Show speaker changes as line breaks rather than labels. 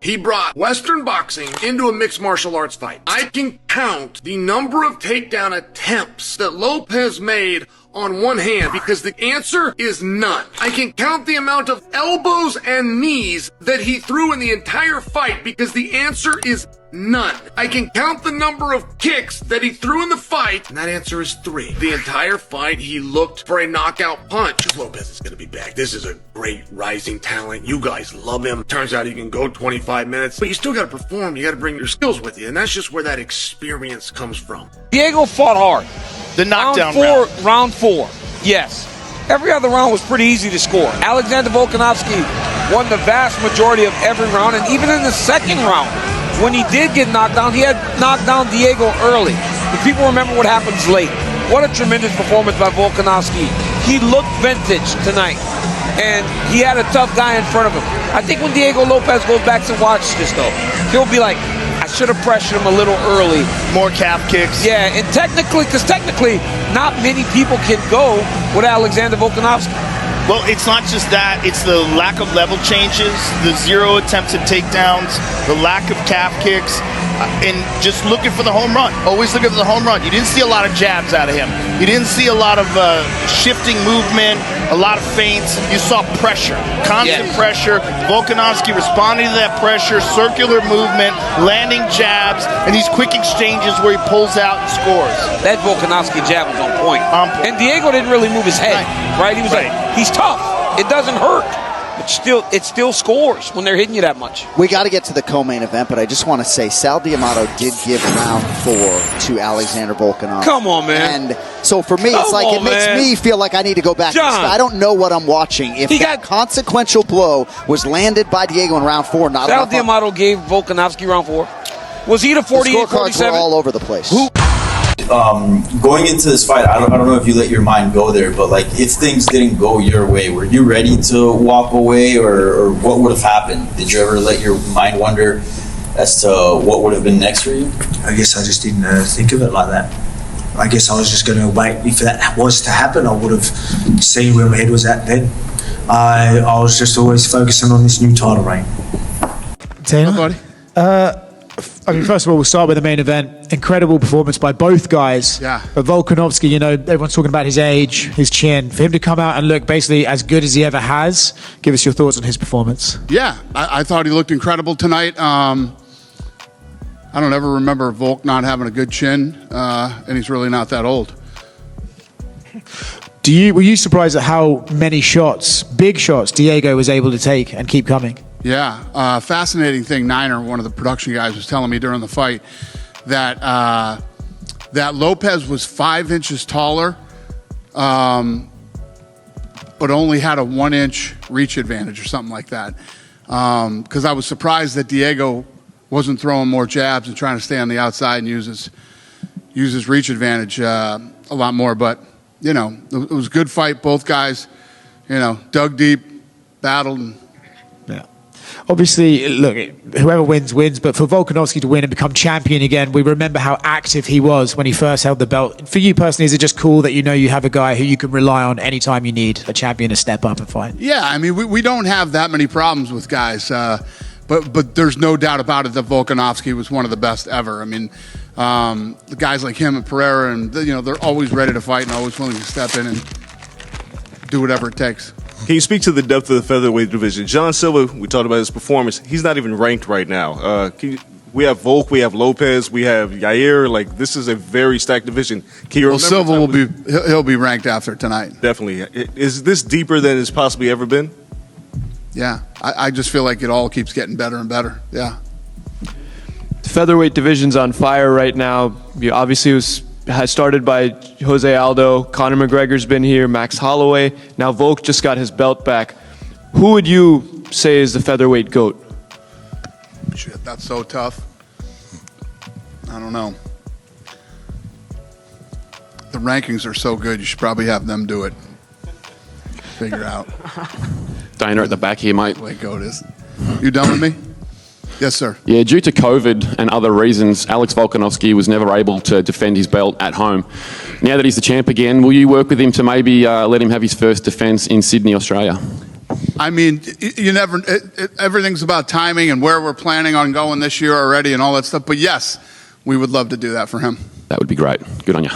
He brought Western boxing into a mixed martial arts fight. I can count the number of takedown attempts that Lopes made on one hand because the answer is none. I can count the amount of elbows and knees that he threw in the entire fight because the answer is none. I can count the number of kicks that he threw in the fight, and that answer is 3. The entire fight, he looked for a knockout punch. Lopes is going to be back. This is a great rising talent. You guys love him. Turns out he can go 25 minutes, but you still got to perform. You got to bring your skills with you, and that's just where that experience comes from.
Diego fought hard.
The knockdown
round 4. Yes. Every other round was pretty easy to score. Alexander Volkanovski won the vast majority of every round, and even in the second round, when he did get knocked down, he had knocked down Diego early. If people remember what happens late, what a tremendous performance by Volkanovski. He looked vintage tonight, and he had a tough guy in front of him. I think when Diego Lopes goes back to watch this, though, he'll be like, I should have pressured him a little early.
More calf kicks.
Yeah, and technically, not many people can go with Alexander Volkanovski.
Well, it's not just that. It's the lack of level changes, the 0 attempted takedowns, the lack of calf kicks, and just looking for the home run. Always looking for the home run. You didn't see a lot of jabs out of him. You didn't see a lot of shifting movement, a lot of feints. You saw pressure, constant pressure. Volkanovski responding to that pressure, circular movement, landing jabs, and these quick exchanges where he pulls out and scores.
That Volkanovski jab was on point. And Diego didn't really move his head, right? He was like, he's tough. It doesn't hurt. But it still scores when they're hitting you that much.
We got to get to the co-main event, but I just want to say Sal D'Amato did give round 4 to Alexander Volkanovski.
Come on, man.
And so for me, it's like it makes me feel like I need to go back.
John,
I don't know what I'm watching. If that consequential blow was landed by Diego in round 4, not
Sal D'Amato gave Volkanovski round 4. Was he the 48,
the scorecards were all over the place.
Going into this fight, I don't know if you let your mind go there, but like if things didn't go your way, were you ready to walk away, or what would have happened? Did you ever let your mind wander as to what would have been next for you?
I guess I just didn't think of it like that. I guess I was just going to wait. If that was to happen, I would have seen where my head was at then. I was just always focusing on this new title reign.
Taylor? I mean, first of all, we'll start with the main event. Incredible performance by both guys.
Yeah.
But Volkanovski, you know, everyone's talking about his age, his chin. For him to come out and look basically as good as he ever has, give us your thoughts on his performance.
Yeah, I thought he looked incredible tonight. I don't ever remember Volk not having a good chin, and he's really not that old.
Were you surprised at how many shots, big shots, Diego was able to take and keep coming?
Yeah, fascinating thing. Niner, one of the production guys, was telling me during the fight that that Lopes was 5 inches taller, but only had a 1-inch reach advantage or something like that. Because I was surprised that Diego wasn't throwing more jabs and trying to stay on the outside and use his reach advantage a lot more. But you know, it was a good fight. Both guys, you know, dug deep, battled. And
obviously, look, whoever wins, wins. But for Volkanovski to win and become champion again, we remember how active he was when he first held the belt. For you personally, is it just cool that you know you have a guy who you can rely on anytime you need a champion to step up and fight?
Yeah, I mean, we don't have that many problems with guys. But there's no doubt about it that Volkanovski was one of the best ever. I mean, the guys like him and Pereira, and you know, they're always ready to fight and always willing to step in and do whatever it takes.
Can you speak to the depth of the featherweight division? John Silva, we talked about his performance. He's not even ranked right now. We have Volk, we have Lopes, we have Yair. Like, this is a very stacked division. Can you remember?
Silva he'll be ranked after tonight.
Definitely. Is this deeper than it's possibly ever been?
Yeah, I just feel like it all keeps getting better and better. Yeah.
The featherweight division's on fire right now. Obviously, it has started by Jose Aldo. Conor McGregor's been here. Max Holloway. Now Volk just got his belt back. Who would you say is the featherweight GOAT?
Shit, that's so tough. I don't know. The rankings are so good, you should probably have them do it. Figure out.
Dana at the back here, mate.
Way GOAT is. You done with me? Yes, sir.
Yeah, due to COVID and other reasons, Alex Volkanovski was never able to defend his belt at home. Now that he's the champ again, will you work with him to maybe let him have his first defence in Sydney, Australia?
I mean, you never. Everything's about timing and where we're planning on going this year already and all that stuff. But yes, we would love to do that for him.
That would be great. Good on you.